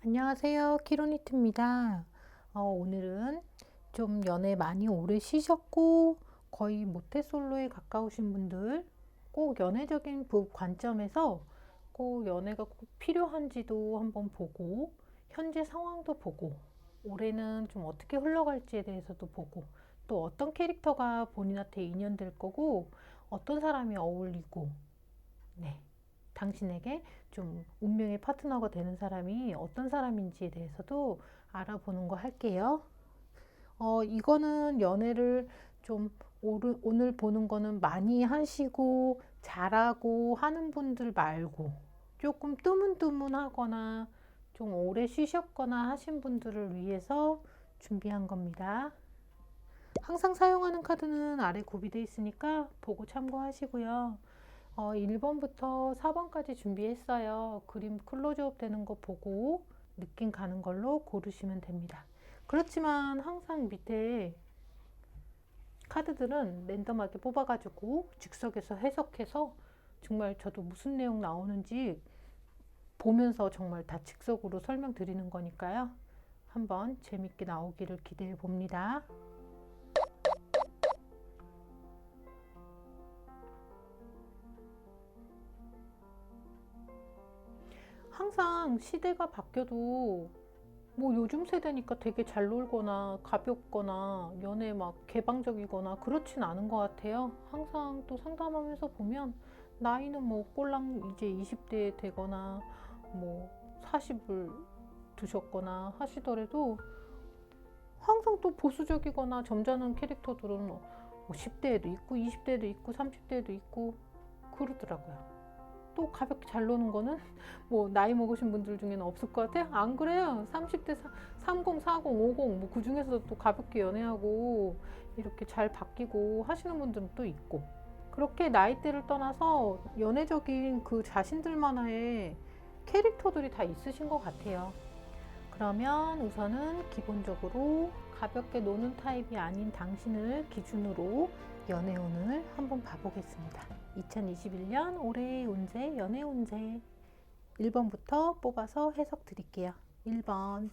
안녕하세요. 키로니트입니다. 오늘은 좀 연애 많이 오래 쉬셨고 거의 모태솔로에 가까우신 분들, 꼭 연애적인 관점에서 꼭 연애가 꼭 필요한지도 한번 보고, 현재 상황도 보고, 올해는 좀 어떻게 흘러갈지에 대해서도 보고, 또 어떤 캐릭터가 본인한테 인연될 거고, 어떤 사람이 어울리고, 네. 당신에게 좀 운명의 파트너가 되는 사람이 어떤 사람인지에 대해서도 알아보는 거 할게요. 이거는 연애를 좀 오늘 보는 거는 많이 하시고 잘하고 하는 분들 말고 조금 뜨문뜨문하거나 좀 오래 쉬셨거나 하신 분들을 위해서 준비한 겁니다. 항상 사용하는 카드는 아래 구비되어 있으니까 보고 참고하시고요. 1번부터 4번까지 준비했어요. 그림 클로즈업 되는 거 보고 느낌 가는 걸로 고르시면 됩니다. 그렇지만 항상 밑에 카드들은 랜덤하게 뽑아가지고 즉석에서 해석해서 정말 저도 무슨 내용 나오는지 보면서 정말 다 즉석으로 설명드리는 거니까요. 한번 재밌게 나오기를 기대해 봅니다. 항상 시대가 바뀌어도 뭐 요즘 세대니까 되게 잘 놀거나 가볍거나 연애 막 개방적이거나 그렇진 않은 것 같아요. 항상 또 상담하면서 보면 나이는 뭐 꼴랑 이제 20대 되거나 뭐 40을 두셨거나 하시더라도 항상 또 보수적이거나 점잖은 캐릭터들은 뭐 10대에도 있고 20대에도 있고 30대에도 있고 그러더라고요. 또 가볍게 잘 노는 거는 뭐 나이 먹으신 분들 중에는 없을 것 같아요. 안 그래요? 30대 30, 40, 50 뭐 그 중에서도 또 가볍게 연애하고 이렇게 잘 바뀌고 하시는 분들은 또 있고, 그렇게 나이대를 떠나서 연애적인 그 자신들만의 캐릭터들이 다 있으신 것 같아요. 그러면 우선은 기본적으로 가볍게 노는 타입이 아닌 당신을 기준으로 연애운을 한번 봐보겠습니다. 2021년 올해의 운세, 연애 운세 1번부터 뽑아서 해석 드릴게요. 1번.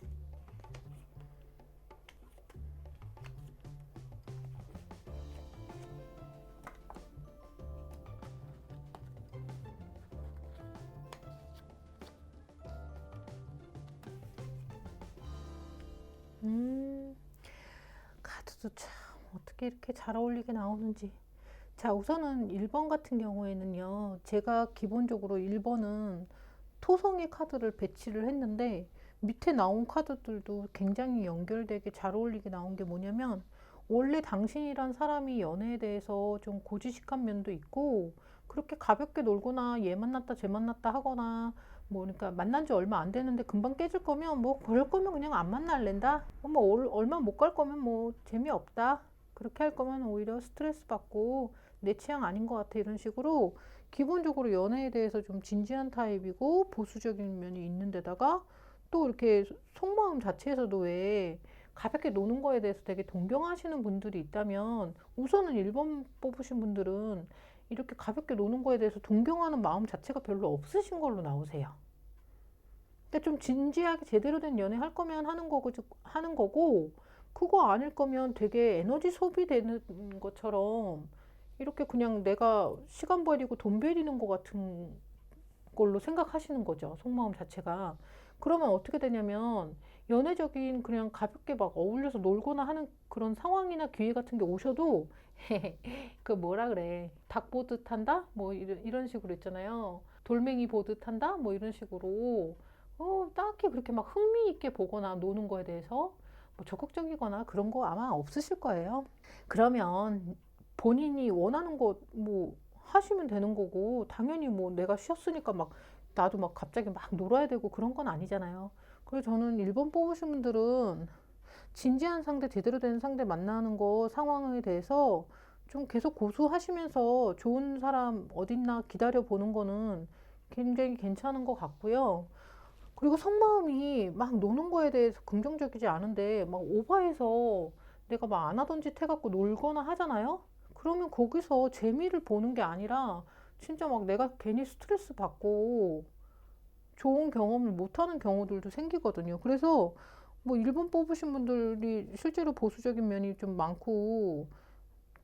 카드도 참 어떻게 이렇게 잘 어울리게 나오는지. 자, 우선은 1번 같은 경우에는요, 제가 기본적으로 1번은 토성의 카드를 배치를 했는데 밑에 나온 카드들도 굉장히 연결되게 잘 어울리게 나온 게 뭐냐면, 원래 당신이란 사람이 연애에 대해서 좀 고지식한 면도 있고, 그렇게 가볍게 놀거나 얘 만났다 쟤 만났다 하거나 뭐 그러니까 만난 지 얼마 안 됐는데 금방 깨질 거면 뭐 그럴 거면 그냥 안 만날랜다, 뭐 얼마 못 갈 거면 뭐 재미없다, 그렇게 할 거면 오히려 스트레스 받고 내 취향 아닌 것 같아, 이런 식으로 기본적으로 연애에 대해서 좀 진지한 타입이고 보수적인 면이 있는 데다가 또 이렇게 속마음 자체에서도 왜 가볍게 노는 거에 대해서 되게 동경하시는 분들이 있다면, 우선은 1번 뽑으신 분들은 이렇게 가볍게 노는 거에 대해서 동경하는 마음 자체가 별로 없으신 걸로 나오세요. 그러니까 좀 진지하게 제대로 된 연애 할 거면 하는 거고, 그거 아닐 거면 되게 에너지 소비되는 것처럼 이렇게 그냥 내가 시간 버리고 돈 버리는 것 같은 걸로 생각하시는 거죠, 속마음 자체가. 그러면 어떻게 되냐면 연애적인 그냥 가볍게 막 어울려서 놀거나 하는 그런 상황이나 기회 같은 게 오셔도 그 뭐라 그래, 닭 보듯 한다 뭐 이런 식으로 있잖아요. 돌멩이 보듯 한다 뭐 이런 식으로 딱히 그렇게 막 흥미 있게 보거나 노는 거에 대해서 뭐 적극적이거나 그런 거 아마 없으실 거예요. 그러면 본인이 원하는 거 뭐 하시면 되는 거고, 당연히 뭐 내가 쉬었으니까 막 나도 막 갑자기 막 놀아야 되고 그런 건 아니잖아요. 그래서 저는 1번 뽑으신 분들은 진지한 상대, 제대로 된 상대 만나는 거 상황에 대해서 좀 계속 고수하시면서 좋은 사람 어딨나 기다려 보는 거는 굉장히 괜찮은 것 같고요. 그리고 속마음이 막 노는 거에 대해서 긍정적이지 않은데 막 오버해서 내가 막 안 하던 짓 해갖고 놀거나 하잖아요? 그러면 거기서 재미를 보는 게 아니라 진짜 막 내가 괜히 스트레스 받고 좋은 경험을 못하는 경우들도 생기거든요. 그래서 뭐 1번 뽑으신 분들이 실제로 보수적인 면이 좀 많고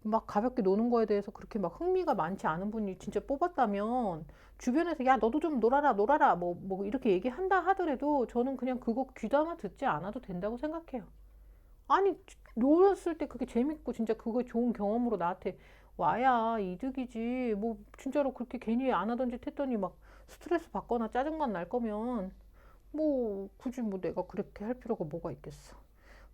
막 가볍게 노는 거에 대해서 그렇게 막 흥미가 많지 않은 분이 진짜 뽑았다면 주변에서 야 너도 좀 놀아라 놀아라 뭐 이렇게 얘기한다 하더라도 저는 그냥 그거 귀담아 듣지 않아도 된다고 생각해요. 아니 놀았을 때 그게 재밌고 진짜 그거 좋은 경험으로 나한테 와야 이득이지. 뭐 진짜로 그렇게 괜히 안 하던 짓 했더니 막 스트레스 받거나 짜증만 날 거면 뭐 굳이 뭐 내가 그렇게 할 필요가 뭐가 있겠어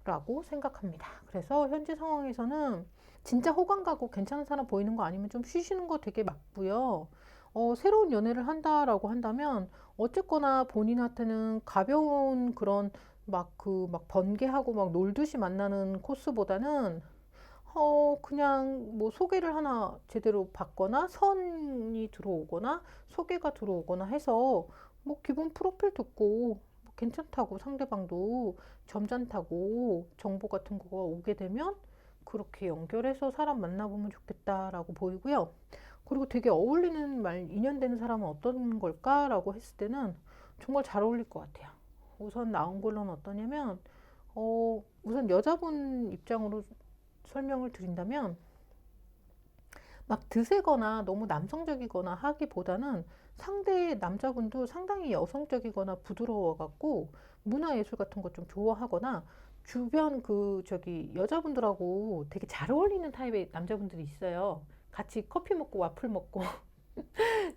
라고 생각합니다. 그래서 현재 상황에서는 진짜 호감 가고 괜찮은 사람 보이는 거 아니면 좀 쉬시는 거 되게 맞고요. 새로운 연애를 한다라고 한다면 어쨌거나 본인한테는 가벼운 그런 막 번개하고 막 놀듯이 만나는 코스보다는 그냥 뭐 소개를 하나 제대로 받거나 선이 들어오거나 소개가 들어오거나 해서 뭐 기본 프로필 듣고 뭐 괜찮다고 상대방도 점잖다고 정보 같은 거가 오게 되면 그렇게 연결해서 사람 만나보면 좋겠다라고 보이고요. 그리고 되게 어울리는 말, 인연되는 사람은 어떤 걸까라고 했을 때는 정말 잘 어울릴 것 같아요. 우선 나온 걸로는 어떠냐면, 우선 여자분 입장으로 설명을 드린다면, 막 드세거나 너무 남성적이거나 하기보다는 상대 남자분도 상당히 여성적이거나 부드러워갖고 문화예술 같은 거 좀 좋아하거나 주변 여자분들하고 되게 잘 어울리는 타입의 남자분들이 있어요. 같이 커피 먹고 와플 먹고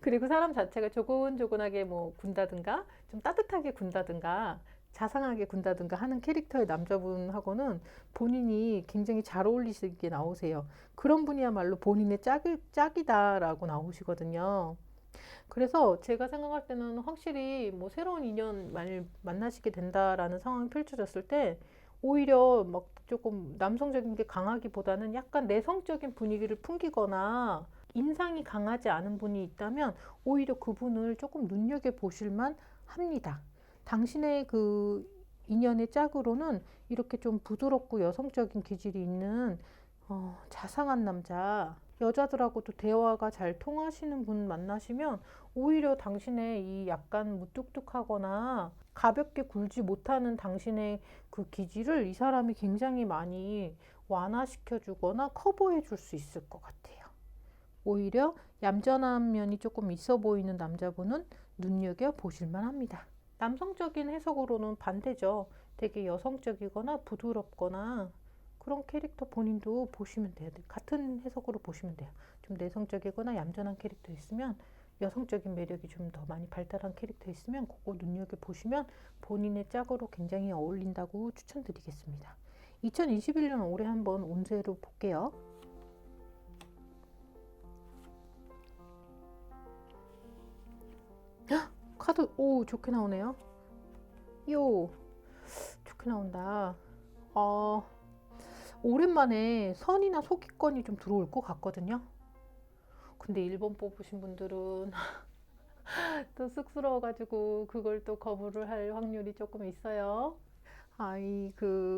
그리고 사람 자체가 조곤조곤하게 뭐 군다든가 좀 따뜻하게 군다든가 자상하게 군다든가 하는 캐릭터의 남자분하고는 본인이 굉장히 잘 어울리시게 나오세요. 그런 분이야말로 본인의 짝이다라고 나오시거든요. 그래서 제가 생각할 때는 확실히 뭐 새로운 인연 만나시게 된다라는 상황이 펼쳐졌을 때 오히려 막 조금 남성적인 게 강하기보다는 약간 내성적인 분위기를 풍기거나 인상이 강하지 않은 분이 있다면 오히려 그분을 조금 눈여겨보실만 합니다. 당신의 그 인연의 짝으로는 이렇게 좀 부드럽고 여성적인 기질이 있는 자상한 남자, 여자들하고도 대화가 잘 통하시는 분 만나시면 오히려 당신의 이 약간 무뚝뚝하거나 가볍게 굴지 못하는 당신의 그 기질을 이 사람이 굉장히 많이 완화시켜 주거나 커버해 줄 수 있을 것 같아요. 오히려 얌전한 면이 조금 있어 보이는 남자분은 눈여겨 보실만 합니다. 남성적인 해석으로는 반대죠. 되게 여성적이거나 부드럽거나 그런 캐릭터 본인도 보시면 돼요. 같은 해석으로 보시면 돼요. 좀 내성적이거나 얌전한 캐릭터 있으면 여성적인 매력이 좀 더 많이 발달한 캐릭터 있으면 그거 눈여겨보시면 본인의 짝으로 굉장히 어울린다고 추천드리겠습니다. 2021년 올해 한번 운세로 볼게요. 카드 오 좋게 나오네요. 요 좋게 나온다. 오랜만에 선이나 소기권이 좀 들어올 것 같거든요. 근데 1번 뽑으신 분들은 또 쑥스러워가지고 그걸 또 거부를 할 확률이 조금 있어요.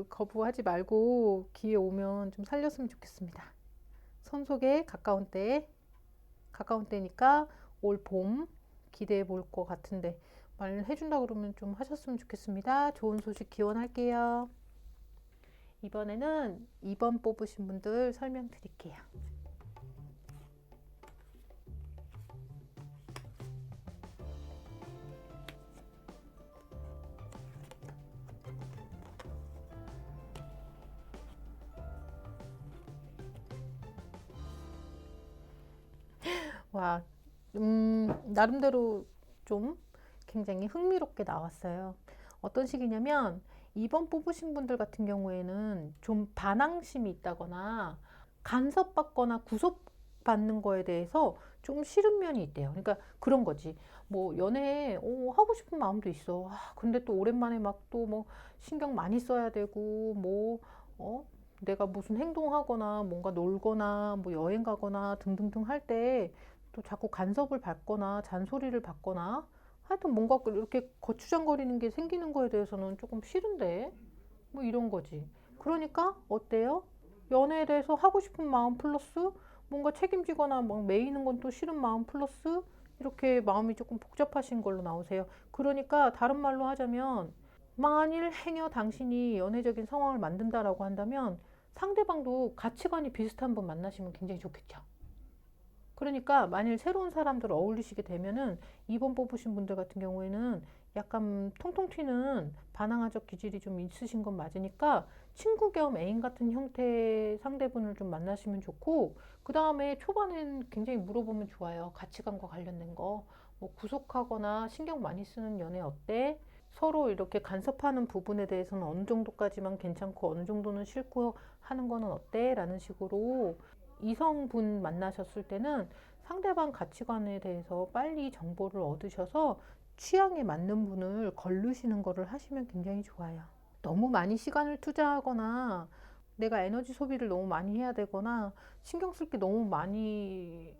거부하지 말고 기회 오면 좀 살렸으면 좋겠습니다. 손속에 가까운 때니까 올 봄 기대해 볼 것 같은데 말해준다 그러면 좀 하셨으면 좋겠습니다. 좋은 소식 기원할게요. 이번에는 2번 뽑으신 분들 설명드릴게요. 와, 나름대로 좀 굉장히 흥미롭게 나왔어요. 어떤 식이냐면 2번 뽑으신 분들 같은 경우에는 좀 반항심이 있다거나 간섭받거나 구속받는 거에 대해서 좀 싫은 면이 있대요. 그러니까 그런 거지. 뭐 연애 하고 싶은 마음도 있어. 근데 또 오랜만에 막 또 뭐 신경 많이 써야 되고 내가 무슨 행동하거나 뭔가 놀거나 뭐 여행 가거나 등등등 할 때 또 자꾸 간섭을 받거나 잔소리를 받거나 하여튼 뭔가 이렇게 거추장거리는 게 생기는 거에 대해서는 조금 싫은데 뭐 이런 거지. 그러니까 어때요? 연애에 대해서 하고 싶은 마음 플러스 뭔가 책임지거나 막 매이는 건 또 싫은 마음 플러스 이렇게 마음이 조금 복잡하신 걸로 나오세요. 그러니까 다른 말로 하자면 만일 행여 당신이 연애적인 상황을 만든다라고 한다면 상대방도 가치관이 비슷한 분 만나시면 굉장히 좋겠죠. 그러니까 만일 새로운 사람들 어울리시게 되면은 2번 뽑으신 분들 같은 경우에는 약간 통통 튀는 반항아적 기질이 좀 있으신 건 맞으니까 친구 겸 애인 같은 형태의 상대분을 좀 만나시면 좋고, 그 다음에 초반엔 굉장히 물어보면 좋아요. 가치관과 관련된 거. 뭐 구속하거나 신경 많이 쓰는 연애 어때? 서로 이렇게 간섭하는 부분에 대해서는 어느 정도까지만 괜찮고 어느 정도는 싫고 하는 거는 어때? 라는 식으로 이성분 만나셨을 때는 상대방 가치관에 대해서 빨리 정보를 얻으셔서 취향에 맞는 분을 거르시는 거를 하시면 굉장히 좋아요. 너무 많이 시간을 투자하거나 내가 에너지 소비를 너무 많이 해야 되거나 신경 쓸 게 너무 많이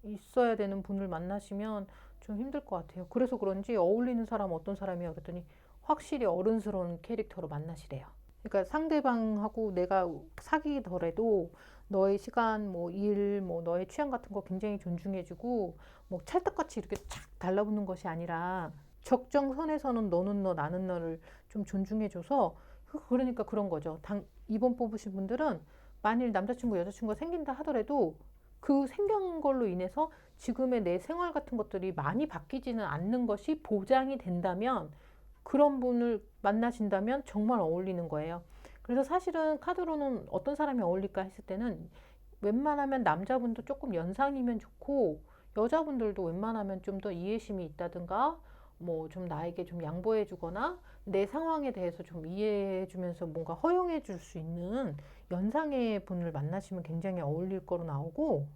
있어야 되는 분을 만나시면 좀 힘들 것 같아요. 그래서 그런지 어울리는 사람 어떤 사람이야 그랬더니 확실히 어른스러운 캐릭터로 만나시래요. 그러니까 상대방하고 내가 사귀더라도 너의 시간, 뭐 일, 뭐 너의 취향 같은 거 굉장히 존중해주고 뭐 찰떡같이 이렇게 착 달라붙는 것이 아니라 적정선에서는 너는 너, 나는 너를 좀 존중해줘서, 그러니까 그런 거죠. 2번 뽑으신 분들은 만일 남자친구, 여자친구가 생긴다 하더라도 그 생긴 걸로 인해서 지금의 내 생활 같은 것들이 많이 바뀌지는 않는 것이 보장이 된다면 그런 분을 만나신다면 정말 어울리는 거예요. 그래서 사실은 카드로는 어떤 사람이 어울릴까 했을 때는 웬만하면 남자분도 조금 연상이면 좋고 여자분들도 웬만하면 좀 더 이해심이 있다든가 뭐 좀 나에게 좀 양보해 주거나 내 상황에 대해서 좀 이해해 주면서 뭔가 허용해 줄 수 있는 연상의 분을 만나시면 굉장히 어울릴 거로 나오고,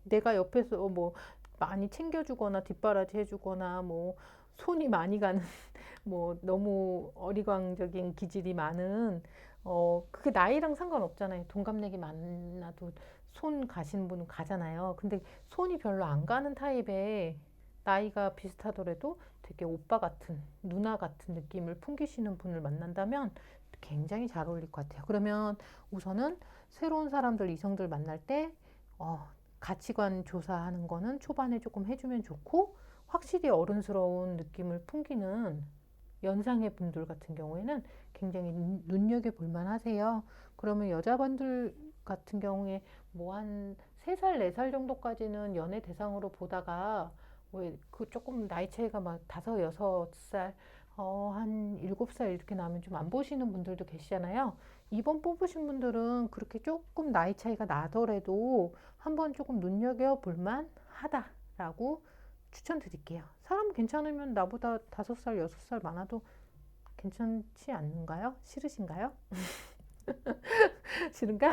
내가 옆에서 뭐 많이 챙겨주거나 뒷바라지 해주거나 뭐 손이 많이 가는 뭐 너무 어리광적인 기질이 많은, 그게 나이랑 상관없잖아요. 동갑내기 만나도 손 가시는 분은 가잖아요. 근데 손이 별로 안 가는 타입의, 나이가 비슷하더라도 되게 오빠 같은, 누나 같은 느낌을 풍기시는 분을 만난다면 굉장히 잘 어울릴 것 같아요. 그러면 우선은 새로운 사람들, 이성들 만날 때 가치관 조사하는 거는 초반에 조금 해주면 좋고, 확실히 어른스러운 느낌을 풍기는 연상의 분들 같은 경우에는 굉장히 눈여겨볼 만하세요. 그러면 여자분들 같은 경우에 뭐 한 3살, 4살 정도까지는 연애 대상으로 보다가 왜 그 조금 나이 차이가 막 5, 6살, 한 7살 이렇게 나면 좀 안 보시는 분들도 계시잖아요. 2번 뽑으신 분들은 그렇게 조금 나이 차이가 나더라도 한번 조금 눈여겨볼 만하다라고 추천드릴게요. 사람 괜찮으면 나보다 5살, 6살 많아도 괜찮지 않는가요? 싫으신가요? 싫은가?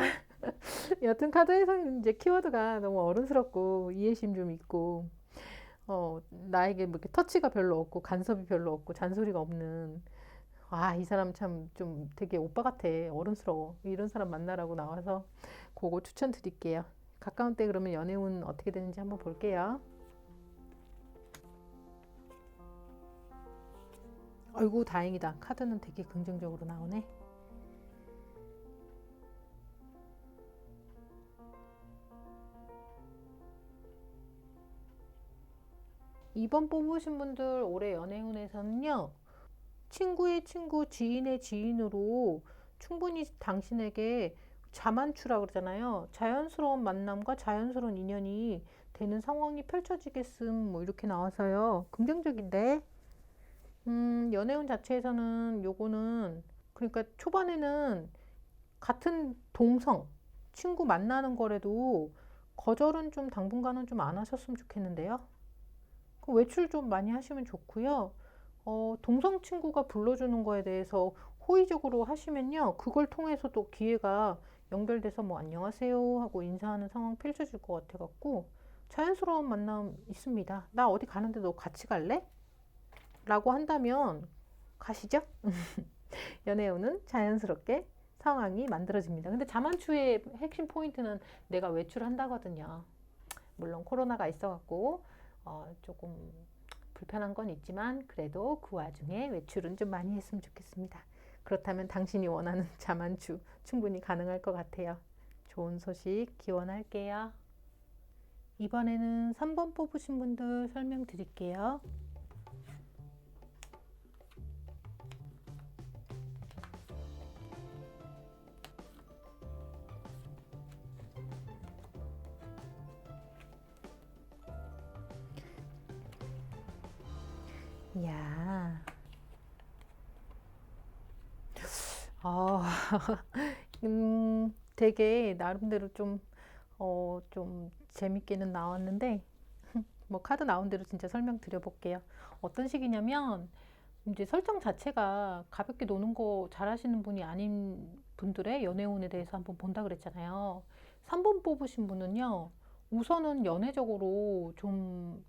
여튼 카드에서는 이제 키워드가 너무 어른스럽고 이해심 좀 있고, 나에게 뭐 이렇게 터치가 별로 없고 간섭이 별로 없고 잔소리가 없는, 이 사람 참 좀 되게 오빠 같아, 어른스러워, 이런 사람 만나라고 나와서 그거 추천드릴게요. 가까운 때 그러면 연애운 어떻게 되는지 한번 볼게요. 아이고 다행이다. 카드는 되게 긍정적으로 나오네. 2번 뽑으신 분들 올해 연애운에서는요, 친구의 친구, 지인의 지인으로 충분히 당신에게 자만추라 그러잖아요. 자연스러운 만남과 자연스러운 인연이 되는 상황이 펼쳐지겠음, 뭐 이렇게 나와서요. 긍정적인데, 연애운 자체에서는 요거는, 그러니까 초반에는 같은 동성, 친구 만나는 거라도 거절은 좀 당분간은 좀 안 하셨으면 좋겠는데요. 그 외출 좀 많이 하시면 좋고요. 동성 친구가 불러주는 거에 대해서 호의적으로 하시면요, 그걸 통해서 또 기회가 연결돼서 뭐 안녕하세요 하고 인사하는 상황 펼쳐질 것 같아갖고 자연스러운 만남 있습니다. 나 어디 가는데 너 같이 갈래? 라고 한다면 가시죠. 연애운은 자연스럽게 상황이 만들어집니다. 근데 자만추의 핵심 포인트는 내가 외출한다거든요. 물론 코로나가 있어갖고 조금 불편한 건 있지만 그래도 그 와중에 외출은 좀 많이 했으면 좋겠습니다. 그렇다면 당신이 원하는 자만추 충분히 가능할 것 같아요. 좋은 소식 기원할게요. 이번에는 3번 뽑으신 분들 설명드릴게요. 이야, 어, 되게 나름대로 좀 재밌게는 나왔는데, 뭐 카드 나온 대로 진짜 설명드려볼게요. 어떤 식이냐면, 이제 설정 자체가 가볍게 노는 거 잘하시는 분이 아닌 분들의 연애운에 대해서 한번 본다 그랬잖아요. 3번 뽑으신 분은요, 우선은 연애적으로 좀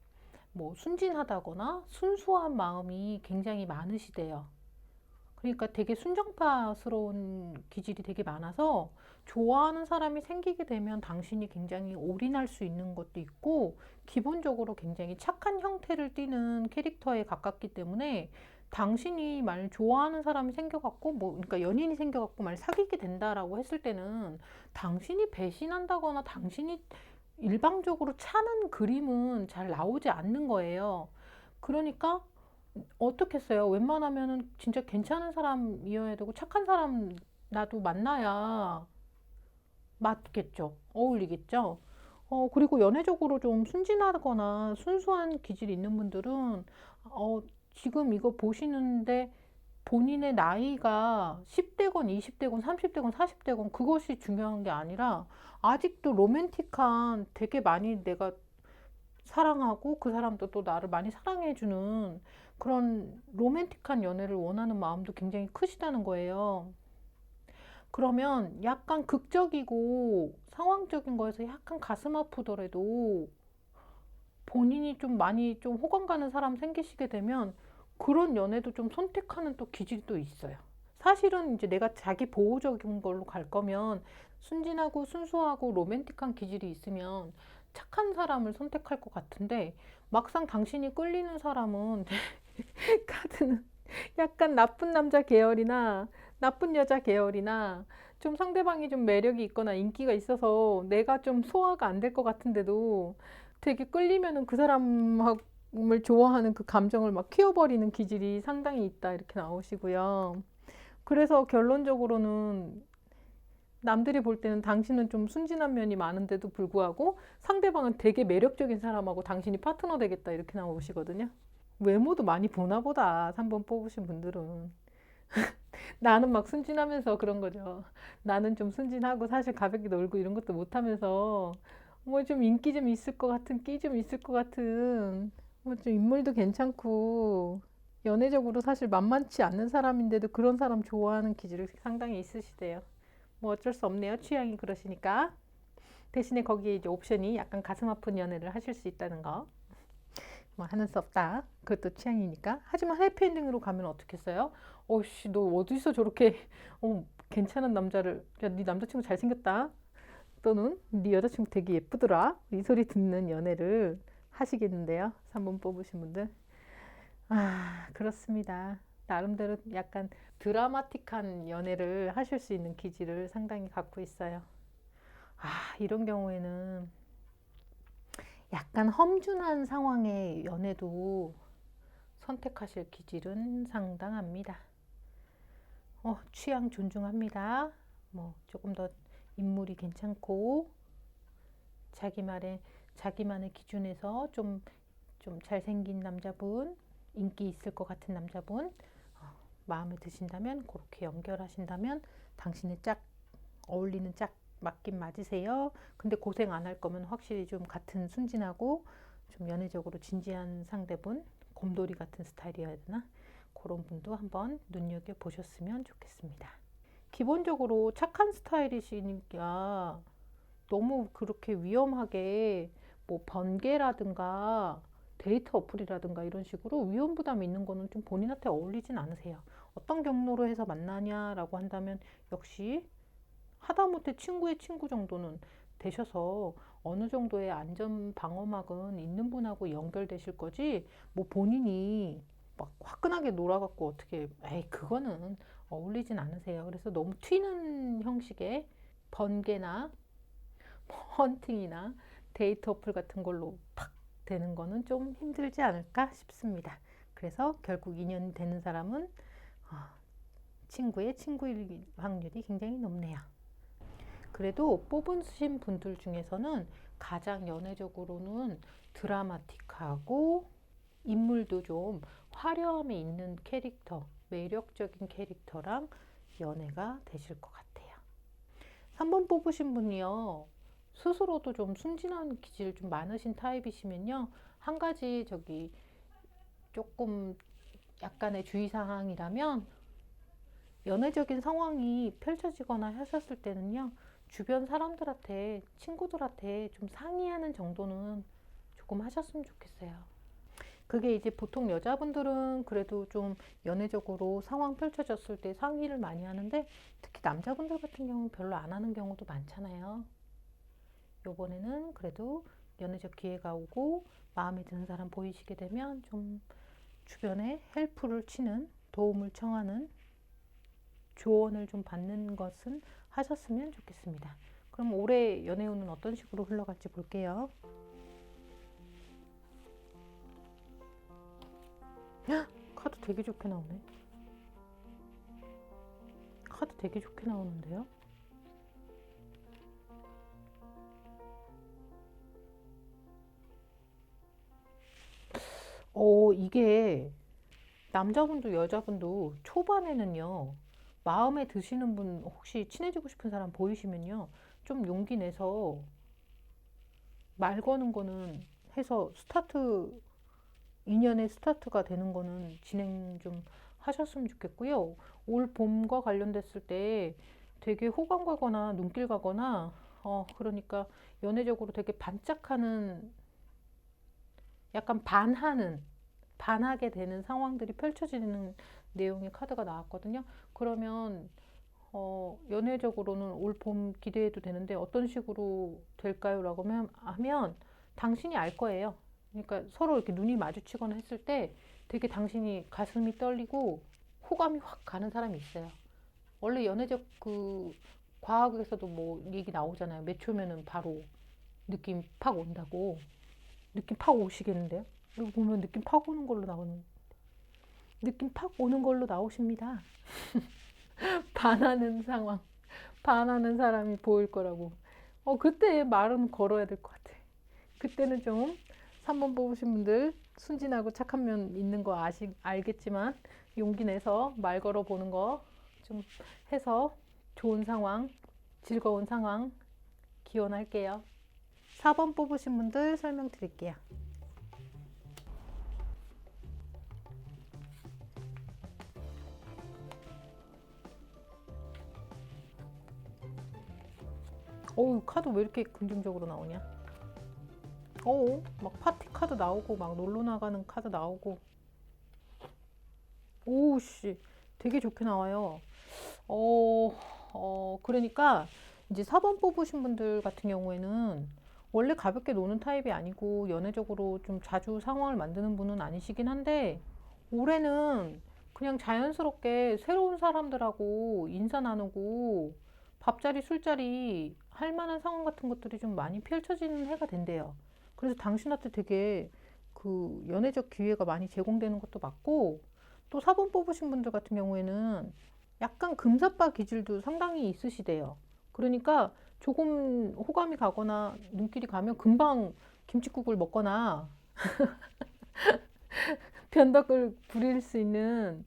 뭐 순진하다거나 순수한 마음이 굉장히 많으시대요. 그러니까 되게 순정파스러운 기질이 되게 많아서 좋아하는 사람이 생기게 되면 당신이 굉장히 올인할 수 있는 것도 있고 기본적으로 굉장히 착한 형태를 띠는 캐릭터에 가깝기 때문에 당신이 만약 좋아하는 사람이 생겨갖고 뭐 그러니까 연인이 생겨갖고 만약 사귀게 된다라고 했을 때는 당신이 배신한다거나 당신이 일방적으로 차는 그림은 잘 나오지 않는 거예요. 그러니까 어떻겠어요? 웬만하면은 진짜 괜찮은 사람이어야 되고 착한 사람 나도 만나야 맞겠죠. 어울리겠죠. 그리고 연애적으로 좀 순진하거나 순수한 기질이 있는 분들은 지금 이거 보시는데 본인의 나이가 10대건 20대건 30대건 40대건 그것이 중요한 게 아니라 아직도 로맨틱한 되게 많이 내가 사랑하고 그 사람도 또 나를 많이 사랑해주는 그런 로맨틱한 연애를 원하는 마음도 굉장히 크시다는 거예요. 그러면 약간 극적이고 상황적인 거에서 약간 가슴 아프더라도 본인이 좀 많이 좀 호감 가는 사람 생기시게 되면 그런 연애도 좀 선택하는 또 기질이 또 있어요. 사실은 이제 내가 자기 보호적인 걸로 갈 거면 순진하고 순수하고 로맨틱한 기질이 있으면 착한 사람을 선택할 것 같은데 막상 당신이 끌리는 사람은 카드는 약간 나쁜 남자 계열이나 나쁜 여자 계열이나 좀 상대방이 좀 매력이 있거나 인기가 있어서 내가 좀 소화가 안 될 것 같은데도 되게 끌리면은 그 사람을 좋아하는 그 감정을 막 키워버리는 기질이 상당히 있다 이렇게 나오시고요. 그래서 결론적으로는 남들이 볼 때는 당신은 좀 순진한 면이 많은데도 불구하고 상대방은 되게 매력적인 사람하고 당신이 파트너 되겠다 이렇게 나오시거든요. 외모도 많이 보나 보다. 3번 뽑으신 분들은. 나는 막 순진하면서 그런 거죠. 나는 좀 순진하고 사실 가볍게 놀고 이런 것도 못하면서 뭐 좀 인기 좀 있을 것 같은, 끼 좀 있을 것 같은, 뭐 좀 인물도 괜찮고, 연애적으로 사실 만만치 않는 사람인데도 그런 사람 좋아하는 기질이 상당히 있으시대요. 뭐 어쩔 수 없네요. 취향이 그러시니까. 대신에 거기에 이제 옵션이 약간 가슴 아픈 연애를 하실 수 있다는 거. 뭐 하는 수 없다. 그것도 취향이니까. 하지만 해피엔딩으로 가면 어떻겠어요? 어씨, 너 어디서 저렇게 괜찮은 남자를 야, 네 남자친구 잘생겼다. 또는 네 여자친구 되게 예쁘더라. 이 소리 듣는 연애를 하시겠는데요. 3번 뽑으신 분들. 아, 그렇습니다. 나름대로 약간 드라마틱한 연애를 하실 수 있는 기질을 상당히 갖고 있어요. 아, 이런 경우에는 약간 험준한 상황의 연애도 선택하실 기질은 상당합니다. 취향 존중합니다. 뭐 조금 더 인물이 괜찮고 자기만의 기준에서 좀 잘생긴 남자분, 인기 있을 것 같은 남자분 마음에 드신다면 그렇게 연결하신다면 당신의 짝 어울리는 짝 맞긴 맞으세요. 근데 고생 안 할 거면 확실히 좀 같은 순진하고 좀 연애적으로 진지한 상대분, 곰돌이 같은 스타일이어야 되나? 그런 분도 한번 눈여겨보셨으면 좋겠습니다. 기본적으로 착한 스타일이시니까 너무 그렇게 위험하게 뭐 번개라든가 데이트 어플이라든가 이런 식으로 위험 부담이 있는 거는 좀 본인한테 어울리진 않으세요. 어떤 경로로 해서 만나냐라고 한다면 역시 하다못해 친구의 친구 정도는 되셔서 어느 정도의 안전 방어막은 있는 분하고 연결되실 거지 뭐 본인이 막 화끈하게 놀아갖고 어떻게 에이 그거는 어울리진 않으세요. 그래서 너무 튀는 형식의 번개나 헌팅이나 데이트 어플 같은 걸로 팍 되는 거는 좀 힘들지 않을까 싶습니다. 그래서 결국 인연 되는 사람은 친구의 친구일 확률이 굉장히 높네요. 그래도 뽑으신 분들 중에서는 가장 연애적으로는 드라마틱하고 인물도 좀 화려함이 있는 캐릭터, 매력적인 캐릭터랑 연애가 되실 것 같아요. 3번 뽑으신 분이요. 스스로도 좀 순진한 기질 좀 많으신 타입이시면요. 한 가지 조금 약간의 주의사항이라면 연애적인 상황이 펼쳐지거나 하셨을 때는요. 주변 사람들한테, 친구들한테 좀 상의하는 정도는 조금 하셨으면 좋겠어요. 그게 이제 보통 여자분들은 그래도 좀 연애적으로 상황 펼쳐졌을 때 상의를 많이 하는데 특히 남자분들 같은 경우는 별로 안 하는 경우도 많잖아요. 요번에는 그래도 연애적 기회가 오고 마음에 드는 사람 보이시게 되면 좀 주변에 헬프를 치는, 도움을 청하는, 조언을 좀 받는 것은 하셨으면 좋겠습니다. 그럼 올해 연애운은 어떤 식으로 흘러갈지 볼게요. 카드 되게 좋게 나오네. 카드 되게 좋게 나오는데요. 이게 남자분도 여자분도 초반에는요, 마음에 드시는 분 혹시 친해지고 싶은 사람 보이시면요, 좀 용기 내서 말 거는 거는 해서 인연의 스타트가 되는 거는 진행 좀 하셨으면 좋겠고요. 올 봄과 관련됐을 때 되게 호감 가거나 눈길 가거나, 그러니까 연애적으로 되게 반짝하는, 약간 반하게 되는 상황들이 펼쳐지는 내용의 카드가 나왔거든요. 그러면 연애적으로는 올 봄 기대해도 되는데 어떤 식으로 될까요? 라고 하면 당신이 알 거예요. 그러니까 서로 이렇게 눈이 마주치거나 했을 때 되게 당신이 가슴이 떨리고 호감이 확 가는 사람이 있어요. 원래 연애적 과학에서도 뭐 얘기 나오잖아요. 몇 초면은 바로 느낌 팍 온다고. 느낌 팍 오시겠는데요? 이거 보면 느낌 팍 오는 걸로 느낌 팍 오는 걸로 나오십니다. 반하는 상황, 반하는 사람이 보일 거라고. 그때 말은 걸어야 될 것 같아. 그때는 좀 3번 뽑으신 분들 순진하고 착한 면 있는 거 알겠지만 용기 내서 말 걸어 보는 거 좀 해서 좋은 상황, 즐거운 상황 기원할게요. 4번 뽑으신 분들 설명드릴게요. 카드 왜 이렇게 긍정적으로 나오냐? 막 파티 카드 나오고, 막 놀러 나가는 카드 나오고. 오씨, 되게 좋게 나와요. 그러니까 이제 4번 뽑으신 분들 같은 경우에는 원래 가볍게 노는 타입이 아니고 연애적으로 좀 자주 상황을 만드는 분은 아니시긴 한데 올해는 그냥 자연스럽게 새로운 사람들하고 인사 나누고 밥자리 술자리 할 만한 상황 같은 것들이 좀 많이 펼쳐지는 해가 된대요. 그래서 당신한테 되게 연애적 기회가 많이 제공되는 것도 맞고 또 4번 뽑으신 분들 같은 경우에는 약간 금사빠 기질도 상당히 있으시대요. 그러니까 조금 호감이 가거나 눈길이 가면 금방 김칫국을 먹거나 변덕을 부릴 수 있는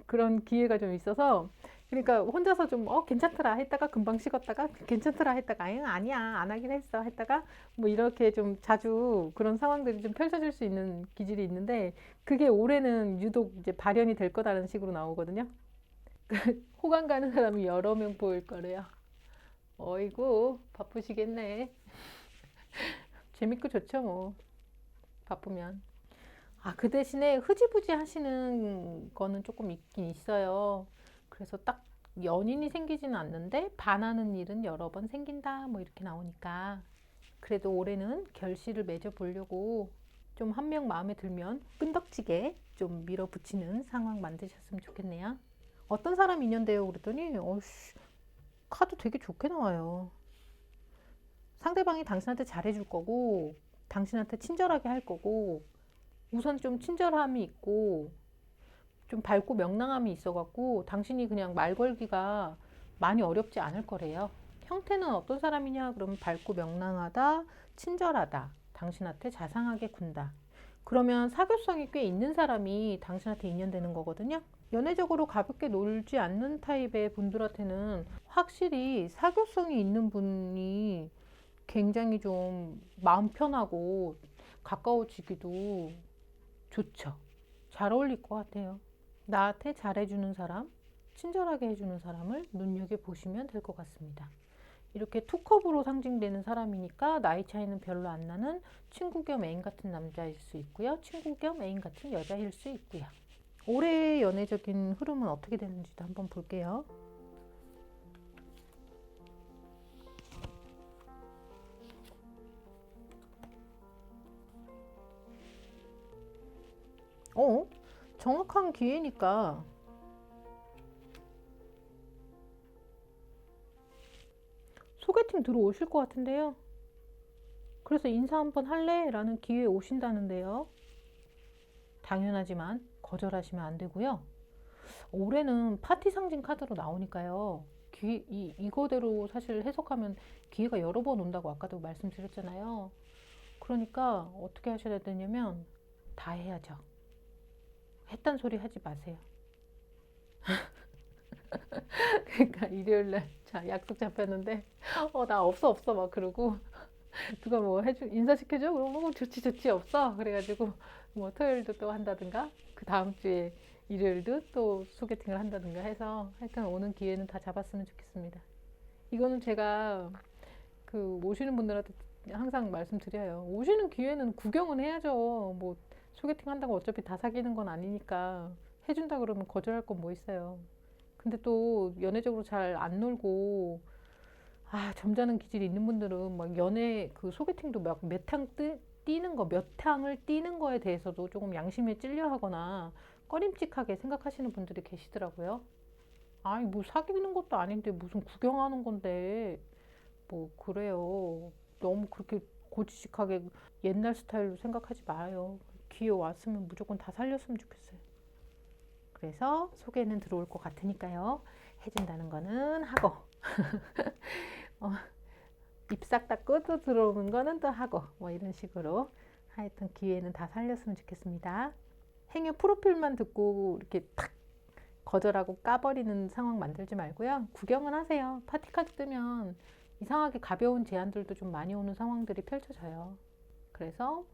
그런 기회가 좀 있어서 그러니까 혼자서 좀 괜찮더라 했다가 금방 식었다가 괜찮더라 했다가 아니야 안 하긴 했어 했다가 뭐 이렇게 좀 자주 그런 상황들이 좀 펼쳐질 수 있는 기질이 있는데 그게 올해는 유독 이제 발현이 될 거다라는 식으로 나오거든요. 호감 가는 사람이 여러 명 보일 거래요. 어이구 바쁘시겠네. 재밌고 좋죠 뭐 바쁘면. 그 대신에 흐지부지 하시는 거는 조금 있긴 있어요. 그래서 딱 연인이 생기지는 않는데 반하는 일은 여러 번 생긴다 뭐 이렇게 나오니까 그래도 올해는 결실을 맺어 보려고 좀 한 명 마음에 들면 끈덕지게 좀 밀어붙이는 상황 만드셨으면 좋겠네요. 어떤 사람 인연돼요 그랬더니 카드 되게 좋게 나와요. 상대방이 당신한테 잘해줄 거고, 당신한테 친절하게 할 거고, 우선 좀 친절함이 있고, 좀 밝고 명랑함이 있어갖고, 당신이 그냥 말 걸기가 많이 어렵지 않을 거래요. 형태는 어떤 사람이냐? 그러면 밝고 명랑하다, 친절하다, 당신한테 자상하게 군다. 그러면 사교성이 꽤 있는 사람이 당신한테 인연되는 거거든요. 연애적으로 가볍게 놀지 않는 타입의 분들한테는 확실히 사교성이 있는 분이 굉장히 좀 마음 편하고 가까워지기도 좋죠. 잘 어울릴 것 같아요. 나한테 잘해주는 사람, 친절하게 해주는 사람을 눈여겨보시면 될 것 같습니다. 이렇게 투컵으로 상징되는 사람이니까 나이 차이는 별로 안 나는 친구 겸 애인 같은 남자일 수 있고요. 친구 겸 애인 같은 여자일 수 있고요. 올해의 연애적인 흐름은 어떻게 되는지도 한번 볼게요. 정확한 기회니까 소개팅 들어오실 것 같은데요. 그래서 인사 한번 할래? 라는 기회에 오신다는데요. 당연하지만 거절하시면 안 되고요. 올해는 파티 상징 카드로 나오니까요. 이거대로 사실 해석하면 기회가 여러 번 온다고 아까도 말씀드렸잖아요. 그러니까 어떻게 하셔야 되냐면 다 해야죠. 했단 소리 하지 마세요. 그러니까 일요일날 자 약속 잡혔는데 나 없어 막 그러고 누가 뭐 인사시켜줘? 그러면 좋지 없어. 그래가지고 뭐 토요일도 또 한다든가 그 다음 주에 일요일도 또 소개팅을 한다든가 해서 하여튼 오는 기회는 다 잡았으면 좋겠습니다. 이거는 제가 그 오시는 분들한테 항상 말씀드려요. 오시는 기회는 구경은 해야죠. 뭐 소개팅 한다고 어차피 다 사귀는 건 아니니까 해준다 그러면 거절할 건 뭐 있어요. 근데 또 연애적으로 잘 안 놀고 점잖은 기질이 있는 분들은 막 연애 그 소개팅도 몇 탕을 뛰는 거에 대해서도 조금 양심에 찔려 하거나 꺼림칙하게 생각하시는 분들이 계시더라고요. 아니, 뭐 사귀는 것도 아닌데 무슨 구경하는 건데, 뭐, 그래요. 너무 그렇게 고지식하게 옛날 스타일로 생각하지 마요. 기회 왔으면 무조건 다 살렸으면 좋겠어요. 그래서 소개는 들어올 것 같으니까요. 해준다는 거는 하고, 어, 입싹 닦고 또 들어오는 거는 또 하고 뭐 이런 식으로 하여튼 기회는 다 살렸으면 좋겠습니다. 행여 프로필만 듣고 이렇게 탁 거절하고 까버리는 상황 만들지 말고요. 구경은 하세요. 파티카드 뜨면 이상하게 가벼운 제안들도 좀 많이 오는 상황들이 펼쳐져요. 그래서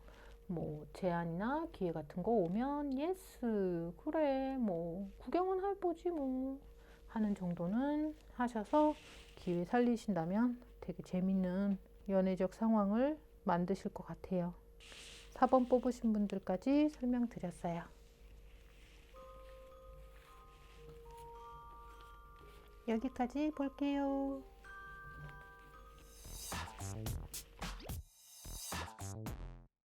뭐 제안이나 기회 같은 거 오면 예스 그래 뭐 구경은 해보지 뭐 하는 정도는 하셔서 기회 살리신다면 되게 재밌는 연애적 상황을 만드실 것 같아요. 4번 뽑으신 분들까지 설명드렸어요. 여기까지 볼게요.